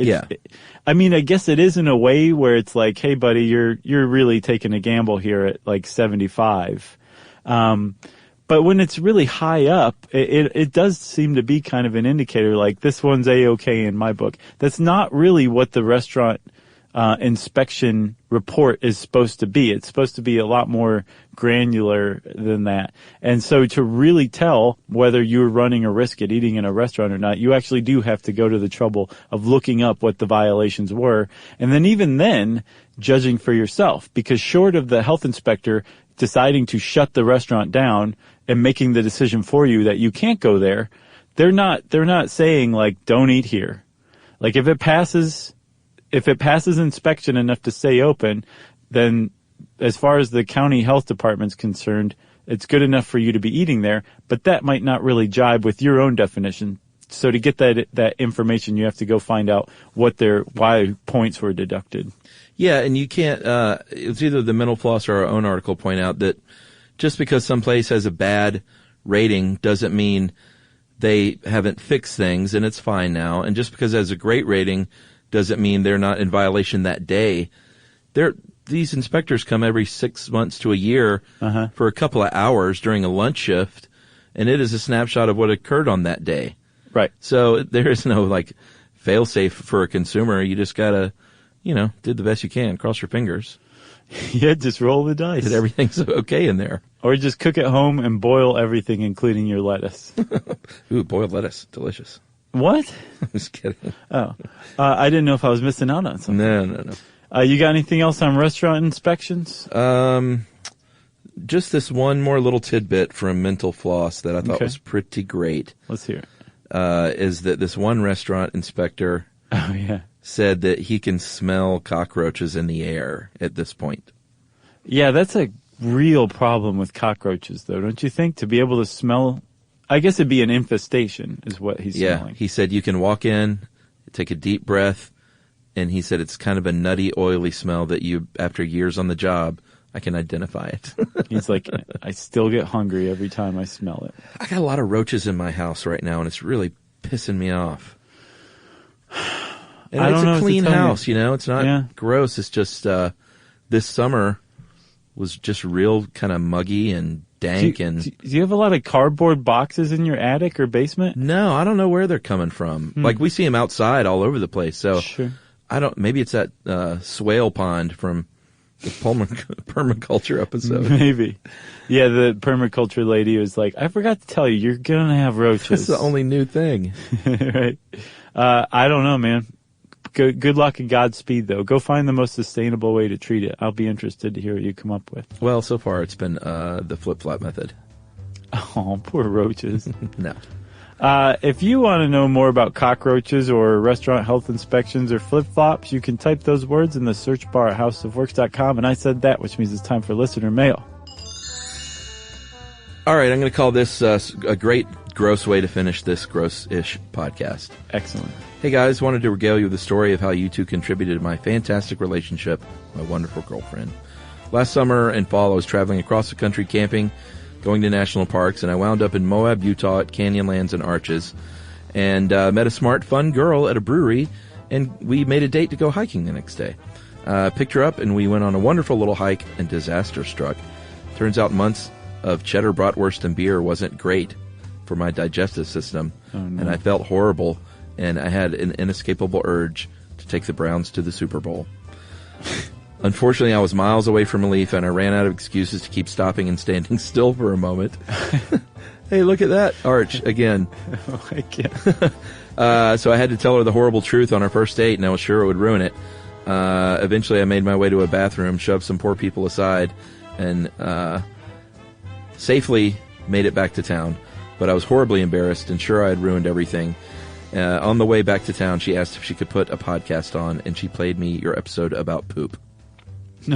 I mean, I guess it is in a way where it's like, hey buddy, you're really taking a gamble here at like 75. But when it's really high up, it does seem to be kind of an indicator, like this one's A-okay in my book. That's not really what the restaurant inspection report is supposed to be. It's supposed to be a lot more granular than that. And so to really tell whether you're running a risk at eating in a restaurant or not, you actually do have to go to the trouble of looking up what the violations were. And then even then, judging for yourself, because short of the health inspector deciding to shut the restaurant down and making the decision for you that you can't go there, they're not saying like, don't eat here. Like if it passes inspection enough to stay open, then as far as the county health department's concerned, it's good enough for you to be eating there, but that might not really jibe with your own definition. So to get that information, you have to go find out why points were deducted. Yeah, and you can't, it's either the Mental Floss or our own article point out that just because some place has a bad rating doesn't mean they haven't fixed things and it's fine now. And just because it has a great rating doesn't mean they're not in violation that day. These inspectors come every 6 months to a year for a couple of hours during a lunch shift, and it is a snapshot of what occurred on that day. Right. So there is no like fail-safe for a consumer. You just gotta, do the best you can. Cross your fingers. Yeah, just roll the dice. That everything's okay in there. Or just cook at home and boil everything, including your lettuce. Ooh, boiled lettuce. Delicious. What? I'm just kidding. Oh. I didn't know if I was missing out on something. No. You got anything else on restaurant inspections? Just this one more little tidbit from Mental Floss that I thought was pretty great. Let's hear it. Is that this one restaurant inspector said that he can smell cockroaches in the air at this point. Yeah, that's a real problem with cockroaches, though, don't you think? To be able to smell, I guess it'd be an infestation is what he's smelling. Yeah, he said you can walk in, take a deep breath, and he said it's kind of a nutty, oily smell that you, after years on the job, I can identify it. He's like, I still get hungry every time I smell it. I got a lot of roaches in my house right now, and it's really pissing me off. And it's a clean house, It's not gross. It's just this summer was just real kind of muggy and dank. Do you have a lot of cardboard boxes in your attic or basement? No, I don't know where they're coming from. Like we see them outside all over the place. So sure. Maybe it's that swale pond from the permaculture episode. Maybe. Yeah, the permaculture lady was like, I forgot to tell you, you're going to have roaches. That's the only new thing. Right. I don't know, man. Good luck and Godspeed, though. Go find the most sustainable way to treat it. I'll be interested to hear what you come up with. Well, so far it's been the flip-flop method. Oh, poor roaches. No. If you want to know more about cockroaches or restaurant health inspections or flip-flops, you can type those words in the search bar at howstuffworks.com. And I said that, which means it's time for listener mail. All right, I'm going to call this a great gross way to finish this gross-ish podcast. Excellent. Hey guys, wanted to regale you with the story of how you two contributed to my fantastic relationship with my wonderful girlfriend. Last summer and fall, I was traveling across the country camping, going to national parks, and I wound up in Moab, Utah at Canyonlands and Arches, and met a smart, fun girl at a brewery, and we made a date to go hiking the next day. Picked her up, and we went on a wonderful little hike, and disaster struck. Turns out months of cheddar bratwurst and beer wasn't great for my digestive system, and I felt horrible, and I had an inescapable urge to take the Browns to the Super Bowl. Unfortunately, I was miles away from relief, and I ran out of excuses to keep stopping and standing still for a moment. Hey, look at that arch again. Oh, I can't. So I had to tell her the horrible truth on our first date, and I was sure it would ruin it. Eventually, I made my way to a bathroom, shoved some poor people aside, and safely made it back to town. But I was horribly embarrassed and sure I had ruined everything. On the way back to town, she asked if she could put a podcast on, and she played me your episode about poop.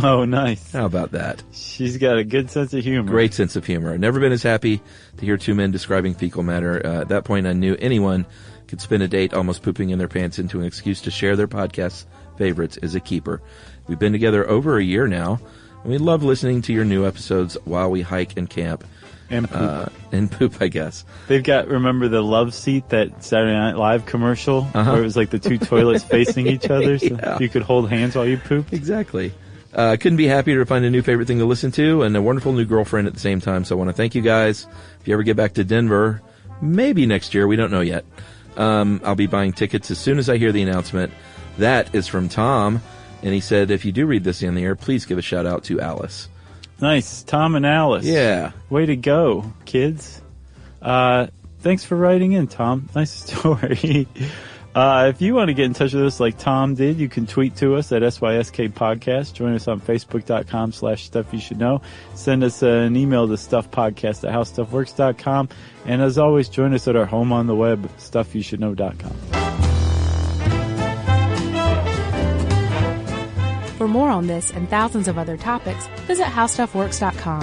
Oh, nice. How about that? She's got a good sense of humor. Great sense of humor. I've never been as happy to hear two men describing fecal matter. At that point, I knew anyone could spend a date almost pooping in their pants into an excuse to share their podcast favorites is a keeper. We've been together over a year now, and we love listening to your new episodes while we hike and camp. And poop. And poop, I guess. They've got, remember the Love Seat, that Saturday Night Live commercial, where it was like the two toilets facing each other, so you could hold hands while you pooped? Exactly. Couldn't be happier to find a new favorite thing to listen to and a wonderful new girlfriend at the same time. So I want to thank you guys. If you ever get back to Denver, maybe next year, we don't know yet. I'll be buying tickets as soon as I hear the announcement. That is from Tom, and he said, if you do read this in the air, please give a shout out to Alice. Nice. Tom and Alice. Yeah. Way to go, kids. Thanks for writing in, Tom. Nice story. If you want to get in touch with us like Tom did, you can tweet to us at SYSK Podcast. Join us on Facebook.com/Stuff You Should Know. Send us an email to StuffPodcast@HowStuffWorks.com. And as always, join us at our home on the web, StuffYouShouldKnow.com. For more on this and thousands of other topics, visit HowStuffWorks.com.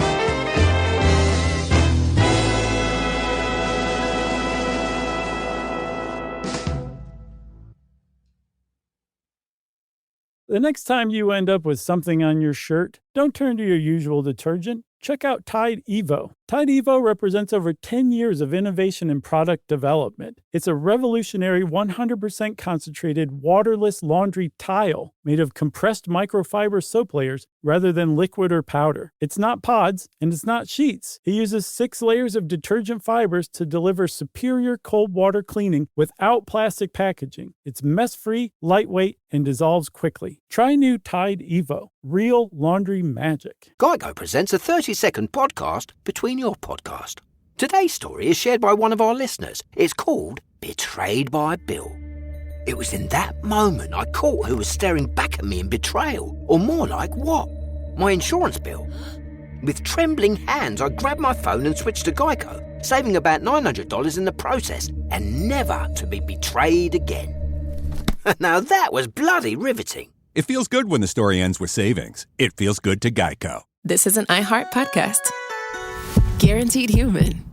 The next time you end up with something on your shirt, don't turn to your usual detergent. Check out Tide Evo. Tide Evo represents over 10 years of innovation in product development. It's a revolutionary 100% concentrated waterless laundry tile made of compressed microfiber soap layers rather than liquid or powder. It's not pods and it's not sheets. It uses 6 layers of detergent fibers to deliver superior cold water cleaning without plastic packaging. It's mess-free, lightweight, and dissolves quickly. Try new Tide Evo. Real laundry magic. Geico presents a 30-second podcast between your podcast. Today's story is shared by one of our listeners. It's called Betrayed by Bill. It was in that moment I caught who was staring back at me in betrayal, or more like what? My insurance bill. With trembling hands, I grabbed my phone and switched to Geico, saving about $900 in the process, and never to be betrayed again. Now that was bloody riveting. It feels good when the story ends with savings. It feels good to Geico. This is an iHeart podcast. Guaranteed human.